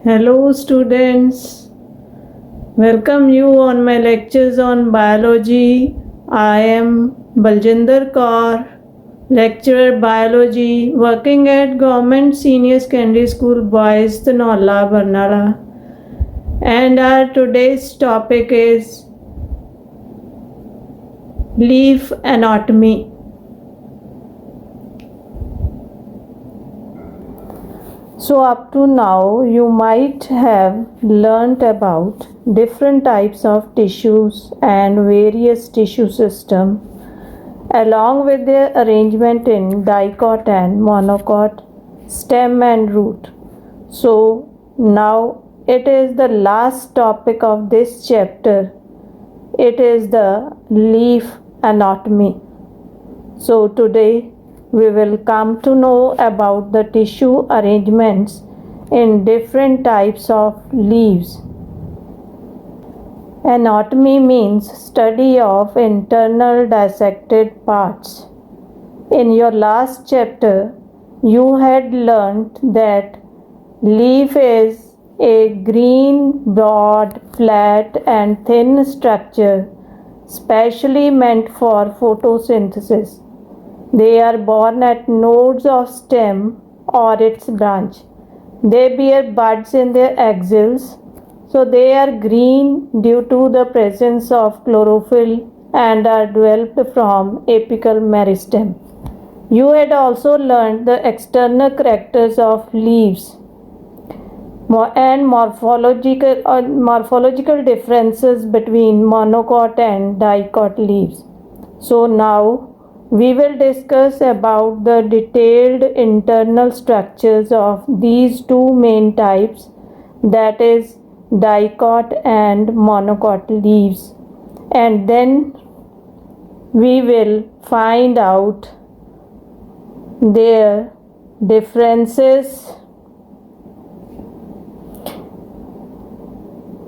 Hello, students. Welcome you on my lectures on biology. I am Baljinder Kaur, lecturer biology, working at Government Senior Secondary School Boys, Tanola, Barnala. And our today's topic is leaf anatomy. So up to now you might have learnt about different types of tissues and various tissue system along with their arrangement in dicot and monocot, stem and root. So now it is the last topic of this chapter. It is the leaf anatomy. So today we will come to know about the tissue arrangements in different types of leaves. Anatomy means study of internal dissected parts. In your last chapter, you had learnt that leaf is a green, broad, flat and thin structure specially meant for photosynthesis. They are born at nodes of stem or its branch. They bear buds in their axils, so they are green due to the presence of chlorophyll and are developed from apical meristem. You had also learned the external characters of leaves and morphological differences between monocot and dicot leaves. So now we will discuss about the detailed internal structures of these two main types, that is dicot and monocot leaves, and then we will find out their differences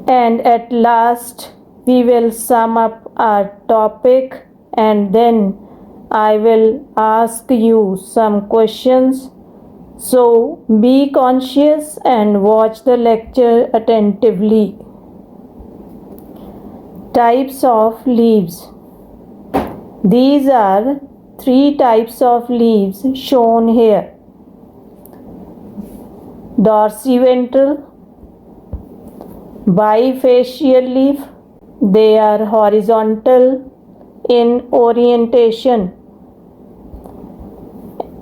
and at last we will sum up our topic, and then I will ask you some questions. So be conscious and watch the lecture attentively. Types of leaves. These are three types of leaves shown here. Dorsiventral, bifacial leaf. They are horizontal in orientation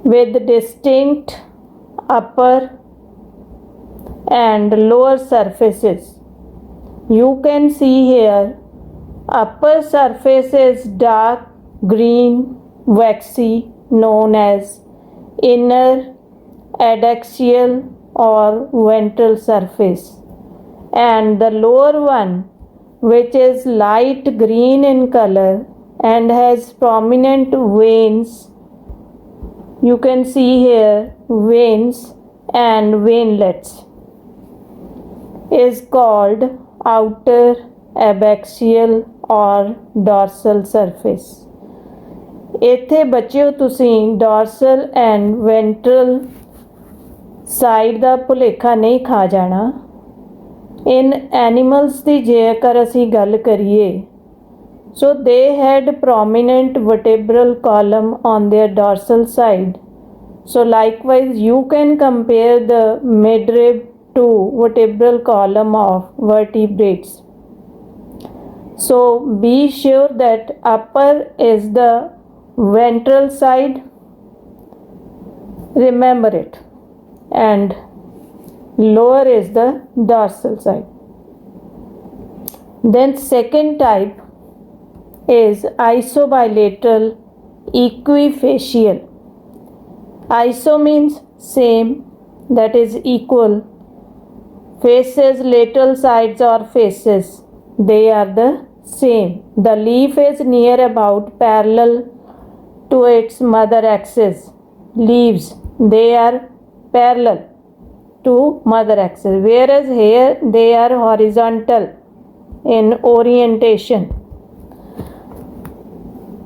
with distinct upper and lower surfaces. You can see here upper surface is dark green waxy known as inner adaxial or ventral surface, and the lower one, which is light green in color and has prominent veins, you can see here veins and veinlets, is called outer abaxial or dorsal surface. ਇੱਥੇ ਬੱਚਿਓ ਤੁਸੀਂ dorsal and ventral side ਦਾ ਭੁਲੇਖਾ ਨਹੀਂ ਖਾ ਜਾਣਾ. In animals ਦੀ ਜੇਕਰ ਅਸੀਂ ਗੱਲ ਕਰੀਏ, so they had prominent vertebral column on their dorsal side. So likewise you can compare the midrib to vertebral column of vertebrates. So be sure that upper is the ventral side, remember it, and lower is the dorsal side. Then second type is isobilateral equifacial. Iso means same, that is equal. Faces, lateral sides or faces, they are the same. The leaf is near about parallel to its mother axis. Leaves, they are parallel to mother axis, whereas here they are horizontal in orientation,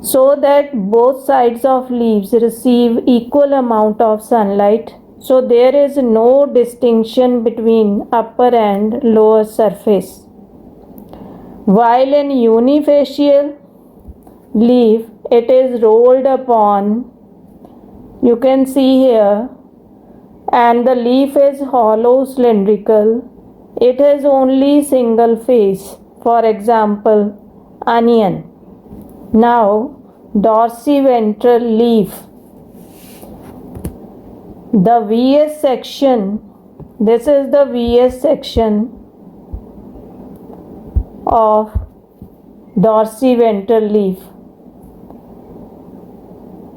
so that both sides of leaves receive equal amount of sunlight So there is no distinction between upper and lower surface. While in unifacial leaf, it is rolled upon, you can see here, and the leaf is hollow cylindrical. It has only single face, for example, onion. Now, dorsiventral leaf. The VS section, this is the VS section of dorsiventral leaf.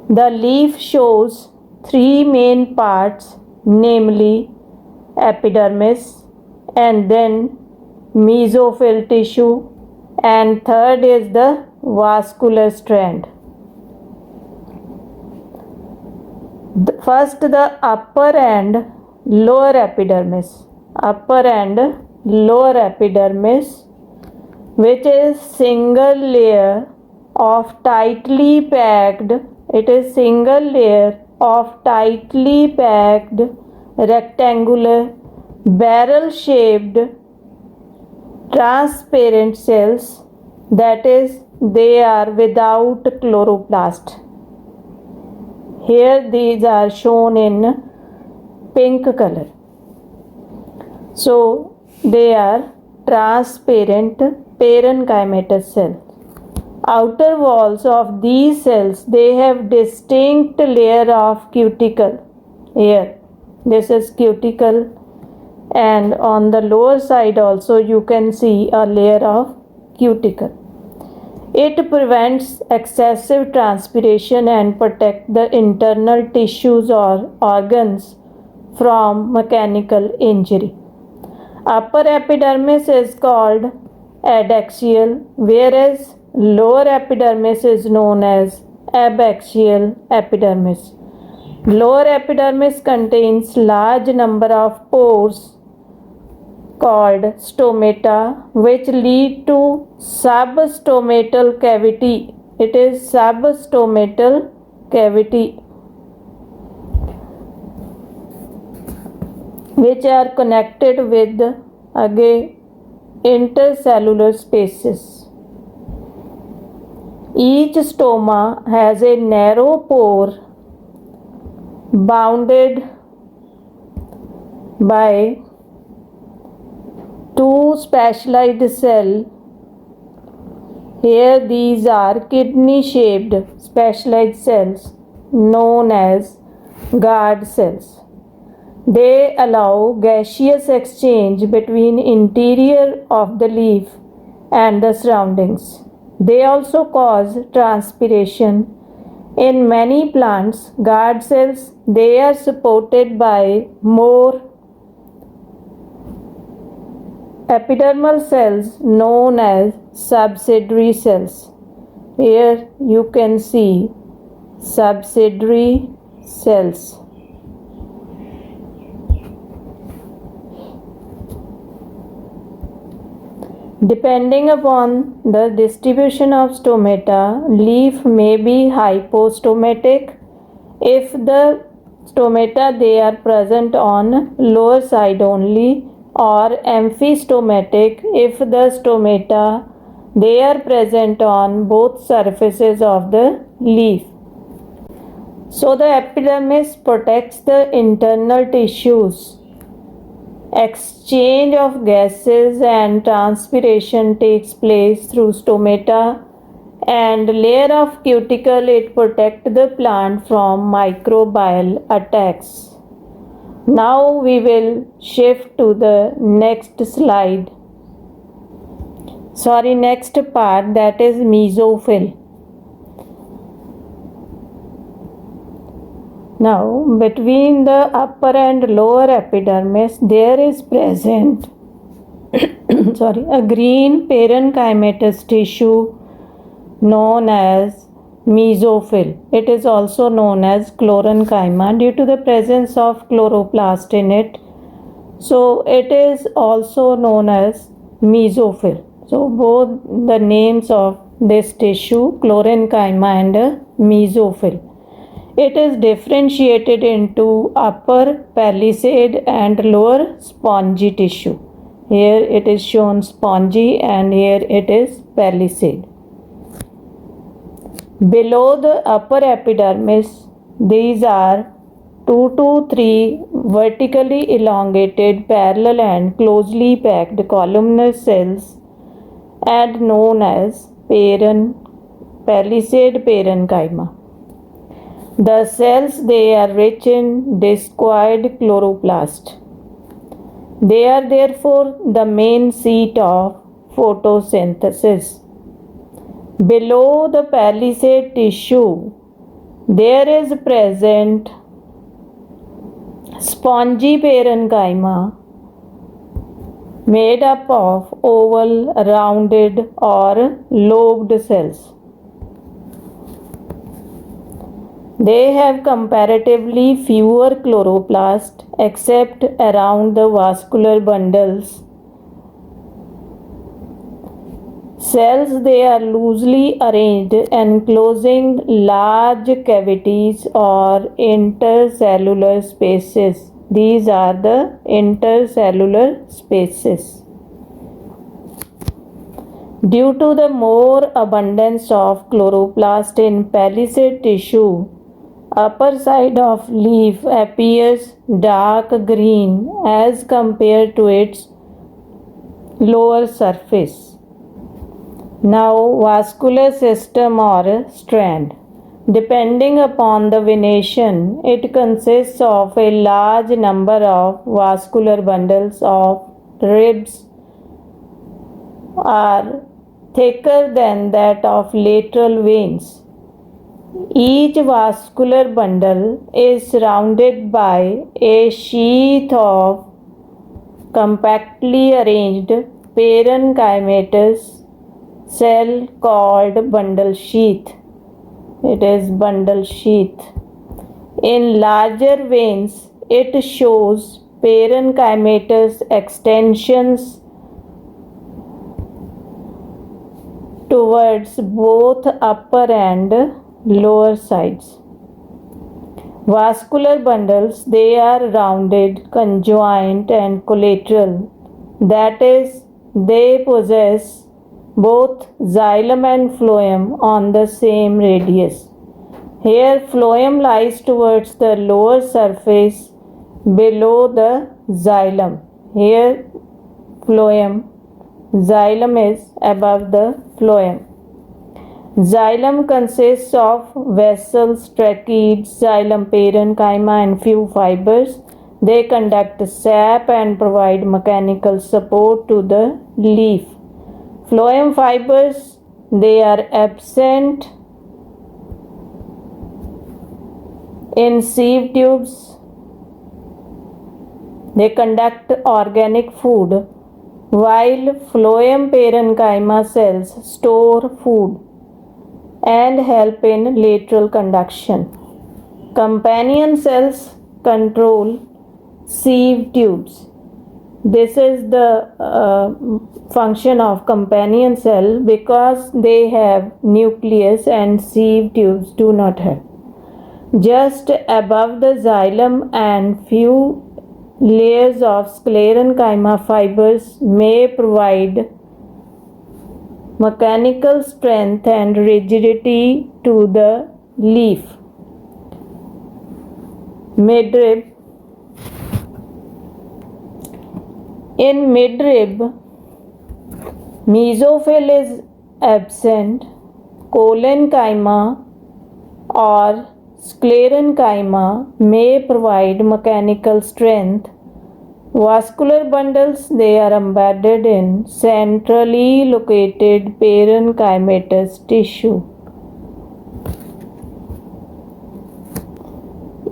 The leaf shows three main parts, namely epidermis, and then mesophyll tissue, and third is the vascular strand. First, the upper and lower epidermis. Upper and lower epidermis, which is single layer of tightly packed, it is single layer of tightly packed rectangular barrel shaped transparent cells, that is, they are without chloroplast. Here these are shown in pink color. So they are transparent parenchymatous cells. Outer walls of these cells, they have distinct layer of cuticle. Here this is cuticle, and on the lower side also you can see a layer of cuticle. It prevents excessive transpiration and protects the internal tissues or organs from mechanical injury. Upper epidermis is called adaxial, whereas lower epidermis is known as abaxial epidermis. Lower epidermis contains large number of pores called stomata, which lead to substomatal cavity. It is substomatal cavity, which are connected with again intercellular spaces. Each stoma has a narrow pore bounded by two specialized cells. Here these are kidney shaped specialized cells known as guard cells. They allow gaseous exchange between interior of the leaf and the surroundings. They also cause transpiration. In many plants, guard cells, they are supported by more epidermal cells known as subsidiary cells. Here you can see subsidiary cells. Depending upon the distribution of stomata, leaf may be hypostomatic if the stomata they are present on lower side only, or amphistomatic if the stomata they are present on both surfaces of the leaf. So the epidermis protects the internal tissues. Exchange of gases and transpiration takes place through stomata, and layer of cuticle it protects the plant from microbial attacks. Now we will shift to the next part, that is mesophyll. Now between the upper and lower epidermis there is present a green parenchymatous tissue known as mesophyll. It is also known as chlorenchyma due to the presence of chloroplast in it. So it is also known as mesophyll. So both the names of this tissue, chlorenchyma and mesophyll. It is differentiated into upper palisade and lower spongy tissue. Here it is shown spongy and here it is palisade. Below the upper epidermis, these are 2 to 3 vertically elongated, parallel and closely packed columnar cells and known as palisade parenchyma. The cells, they are rich in discoid chloroplast. They are therefore the main seat of photosynthesis. Below the palisade tissue, there is present spongy parenchyma made up of oval, rounded or lobed cells. They have comparatively fewer chloroplasts except around the vascular bundles. Cells, they are loosely arranged, enclosing large cavities or intercellular spaces. These are the intercellular spaces. Due to the more abundance of chloroplast in palisade tissue, upper side of leaf appears dark green as compared to its lower surface. Now, vascular system or strand. Depending upon the venation, it consists of a large number of vascular bundles of ribs are thicker than that of lateral veins. Each vascular bundle is surrounded by a sheath of compactly arranged parenchymatous cell called bundle sheath. It is bundle sheath. In larger veins, it shows parenchymatous extensions towards both upper and lower sides. Vascular bundles, they are rounded, conjoint and collateral. That is, they possess both xylem and phloem on the same radius. Here phloem lies towards the lower surface below the xylem. Here phloem, xylem is above the phloem. Xylem consists of vessels, tracheids, xylem parenchyma and few fibers. They conduct sap and provide mechanical support to the leaf. Phloem fibers, they are absent in sieve tubes. They conduct organic food, while phloem parenchyma cells store food and help in lateral conduction. Companion cells control sieve tubes. This is the function of companion cell because they have nucleus and sieve tubes do not have. Just above the xylem and few layers of sclerenchyma fibers may provide mechanical strength and rigidity to the leaf. Midrib. In midrib, mesophyll is absent. Collenchyma or sclerenchyma may provide mechanical strength. Vascular bundles, they are embedded in centrally located parenchymatous tissue.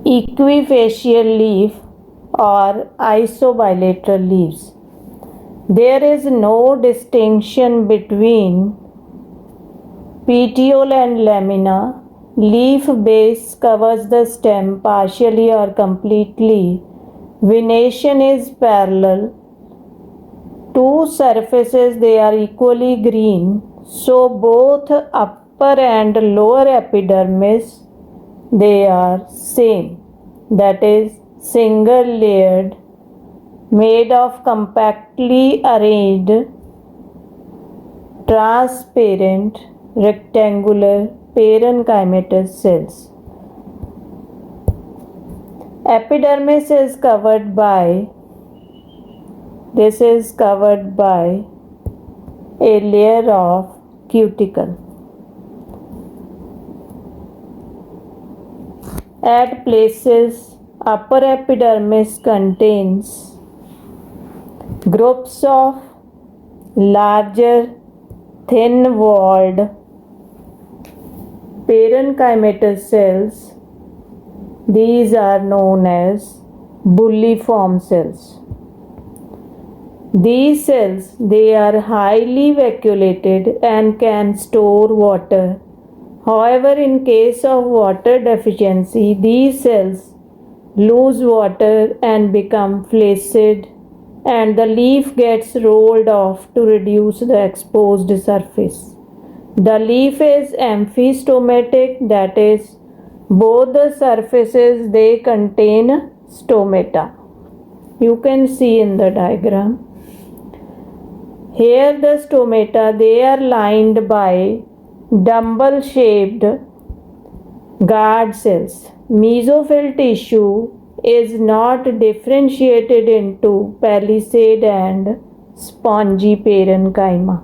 Equifacial leaf or isobilateral leaves. There is no distinction between petiole and lamina. Leaf base covers the stem partially or completely. Venation is parallel. Two surfaces, they are equally green. So both upper and lower epidermis they are same, that is single layered, made of compactly arranged transparent rectangular parenchymatous cells. Epidermis is covered by a layer of cuticle. At places, upper epidermis contains groups of larger thin-walled parenchymatous cells. These are known as bulliform cells. These cells, they are highly vacuolated and can store water. However, in case of water deficiency, these cells lose water and become flaccid, and the leaf gets rolled off to reduce the exposed surface. The leaf is amphistomatic, that is, both the surfaces they contain stomata. You can see in the diagram. Here the stomata, they are lined by dumbbell shaped guard cells. Mesophyll tissue is not differentiated into palisade and spongy parenchyma.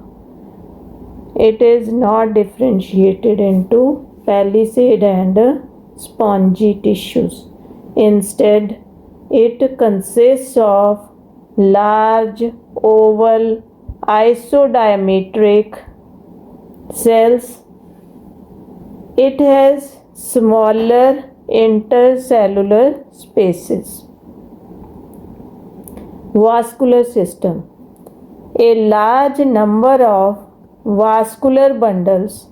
It is not differentiated into palisade and spongy tissues. Instead, it consists of large oval isodiametric cells. It has smaller intercellular spaces. Vascular system. A large number of vascular bundles,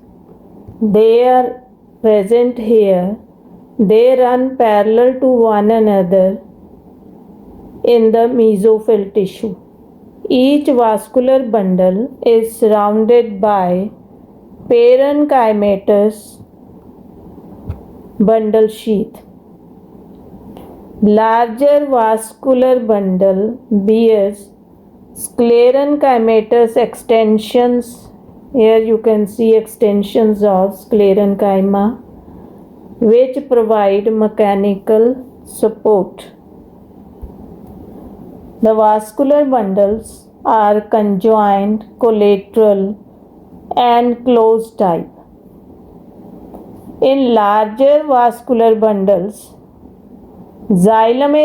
they are present here. They run parallel to one another in the mesophyll tissue. Each vascular bundle is surrounded by parenchymatous bundle sheath. Larger vascular bundle bears sclerenchymatous extensions. Here you can see extensions of sclerenchyma which provide mechanical support. The vascular bundles are conjoined, collateral, and closed type. In larger vascular bundles, xylem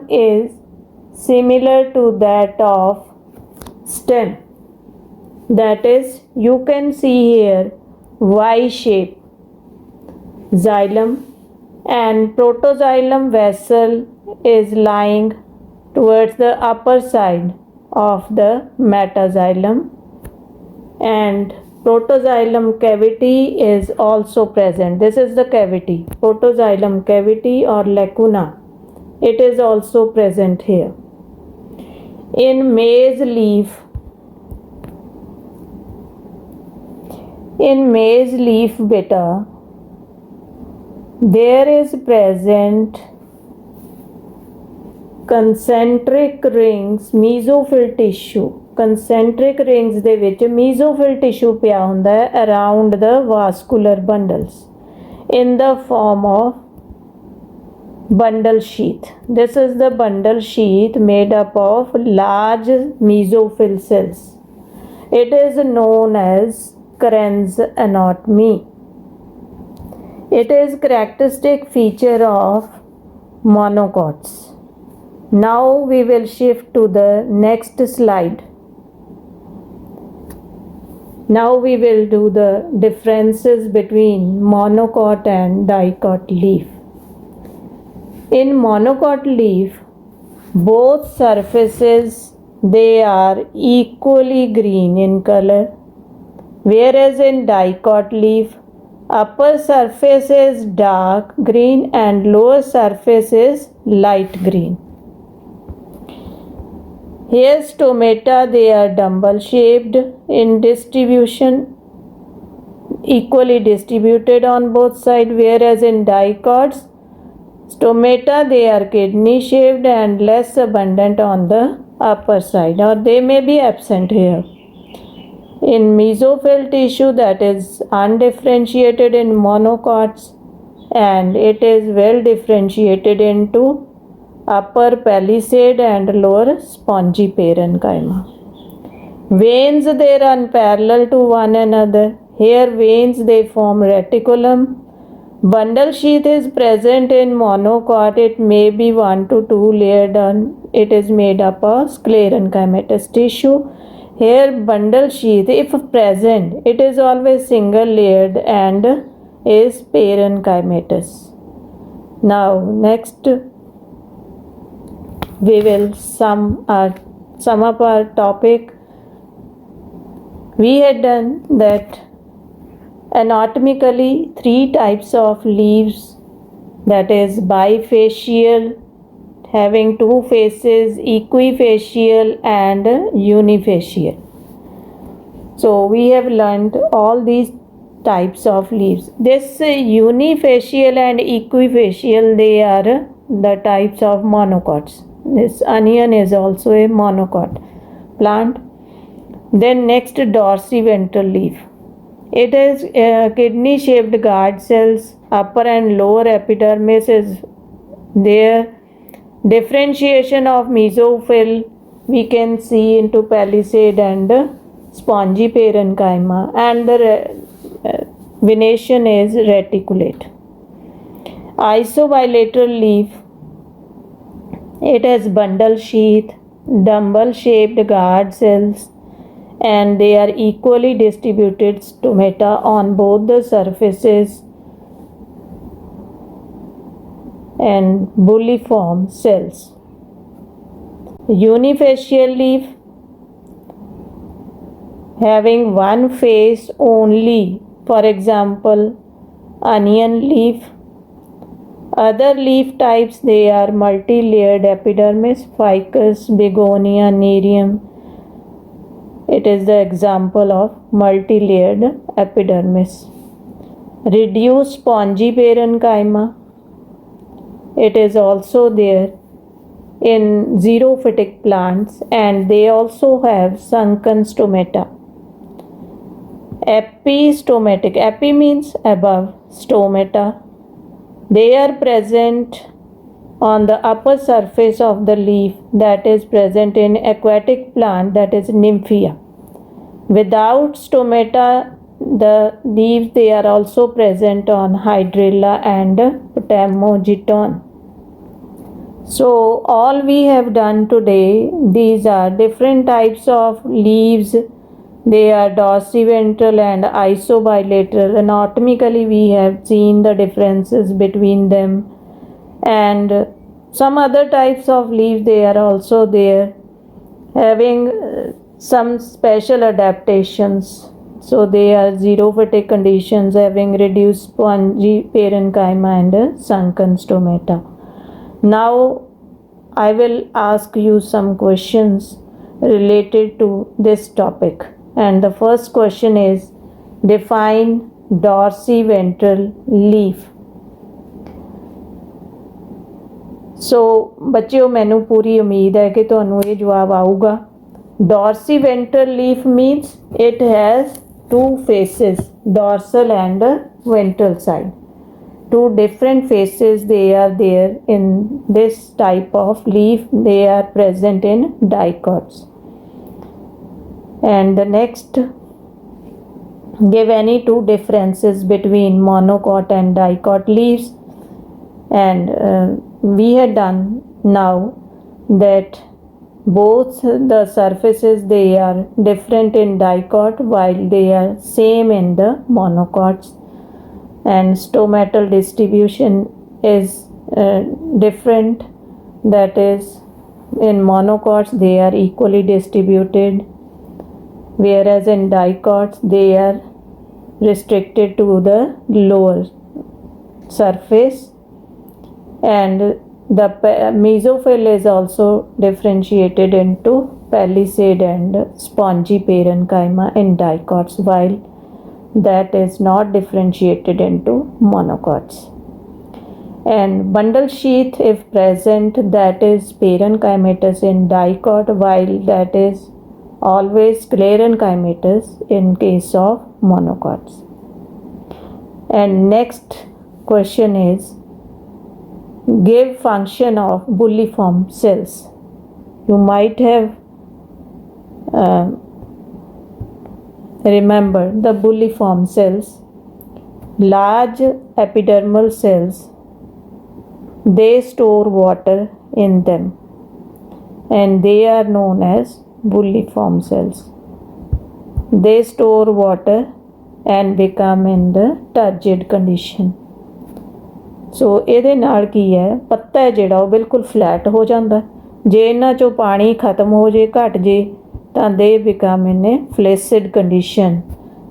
is similar to that of stem. That is, you can see here Y shape xylem, and protoxylem vessel is lying towards the upper side of the metaxylem, and protoxylem cavity is also present. This is the cavity, protoxylem cavity or lacuna. It is also present here. In maize leaf beta, there is present concentric rings mesophyll tissue. Concentric rings ਦੇ ਵਿੱਚ mesophyll tissue ਪਿਆ ਹੁੰਦਾ ਹੈ around the vascular bundles in the form of bundle sheath. This is the bundle sheath made up of large mesophyll cells. It is known as Krenz anatomy. It is characteristic feature of monocots. Now we will shift to the next slide. Now we will do the differences between monocot and dicot leaf. In monocot leaf, both surfaces they are equally green in color, whereas in dicot leaf, upper surface is dark green and lower surface is light green. Here stomata, they are dumbbell shaped in distribution. equally distributed on both sides, whereas in dicots, stomata, they are kidney shaped and less abundant on the upper side, or they may be absent here. In mesophyll tissue, that is undifferentiated in monocots, and it is well differentiated into upper palisade and lower spongy parenchyma. Veins, they run parallel to one another. Here veins, they form reticulum. Bundle sheath is present in monocot. It may be 1 to 2 layered and it is made up of sclerenchymatous tissue. Here bundle sheath, if present, it is always single layered and is parenchymatous. Now next we will sum up our topic. We had done that anatomically 3 types of leaves, that is bifacial, having 2 faces, equifacial and unifacial. So we have learned all these types of leaves. This unifacial and equifacial, they are the types of monocots. This onion is also a monocot plant. Then next, dorsiventral leaf. It is kidney shaped guard cells. Upper and lower epidermis is there. Differentiation of mesophyll we can see into palisade and spongy parenchyma, and the venation is reticulate. Isobilateral leaf. It has bundle sheath, dumbbell shaped guard cells, and they are equally distributed stomata on both the surfaces and bulliform cells. Unifacial leaf, having one face only, for example onion leaf. Other leaf types, they are multi-layered epidermis, ficus, begonia, nerium. It is the example of multi-layered epidermis. Reduced spongy parenchyma. It is also there in xerophytic plants, and they also have sunken stomata. Epistomatic. Epi means above. Stomata. They are present on the upper surface of the leaf, that is present in aquatic plant, that is nymphia. Without stomata, the leaves, they are also present on hydrilla and potamogeton. So all we have done today, these are different types of leaves. They are dorsiventral and isobilateral. Anatomically we have seen the differences between them, and some other types of leaves, they are also there, having some special adaptations. So they are xerophytic conditions, having reduced spongy parenchyma and sunken stomata. Now I will ask you some questions related to this topic, and the first question is, define dorsiventral leaf. सो बच्चों मैनू पूरी उम्मीद है कि तुहानू ये जवाब आऊगा. Dorsiventral leaf means it has 2 faces, dorsal and ventral side. 2 different faces, they are there in this type of leaf. They are present in dicots. And the next, give any 2 differences between monocot and dicot leaves. And we had done now that both the surfaces, they are different in dicot while they are same in the monocots, and stomatal distribution is different, that is in monocots they are equally distributed, whereas in dicots they are restricted to the lower surface. And the mesophyll is also differentiated into palisade and spongy parenchyma in dicots, while that is not differentiated into monocots. And bundle sheath, if present, that is parenchymatous in dicot, while that is always sclerenchymatous in case of monocots. And next question is, give function of bulliform cells. You might have remember the bulliform cells, large epidermal cells, they store water in them and they are known as bulliform cells. They store water and become in the turgid condition. ਸੋ ਇਹਦੇ ਨਾਲ ਕੀ ਹੈ, ਪੱਤਾ ਹੈ ਜਿਹੜਾ ਉਹ ਬਿਲਕੁਲ flat ਹੋ ਜਾਂਦਾ। ਜੇ ਇਹਨਾਂ 'ਚੋਂ ਪਾਣੀ ਖਤਮ ਹੋ ਜੇ, ਘਟ ਜੇ, ਤਾਂ ਦੇ ਬਿਕਮ ਇਨ ਏ ਫਲੇਸਿਡ ਕੰਡੀਸ਼ਨ,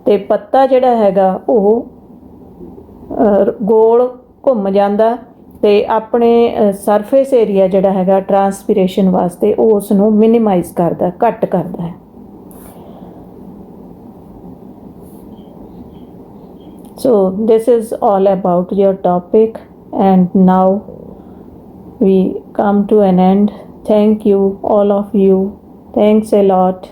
ਅਤੇ ਪੱਤਾ ਜਿਹੜਾ ਹੈਗਾ ਉਹ ਗੋਲ ਘੁੰਮ ਜਾਂਦਾ ਅਤੇ ਆਪਣੇ ਸਰਫੇਸ ਏਰੀਆ ਜਿਹੜਾ ਹੈਗਾ ਟਰਾਂਸਪੀਰੇਸ਼ਨ ਵਾਸਤੇ ਉਹ ਉਸ ਨੂੰ ਮਿਨੀਮਾਈਜ਼ ਕਰਦਾ, ਘੱਟ ਕਰਦਾ ਹੈ। So this is all about your topic, and now we come to an end. Thank you all of you. Thanks a lot.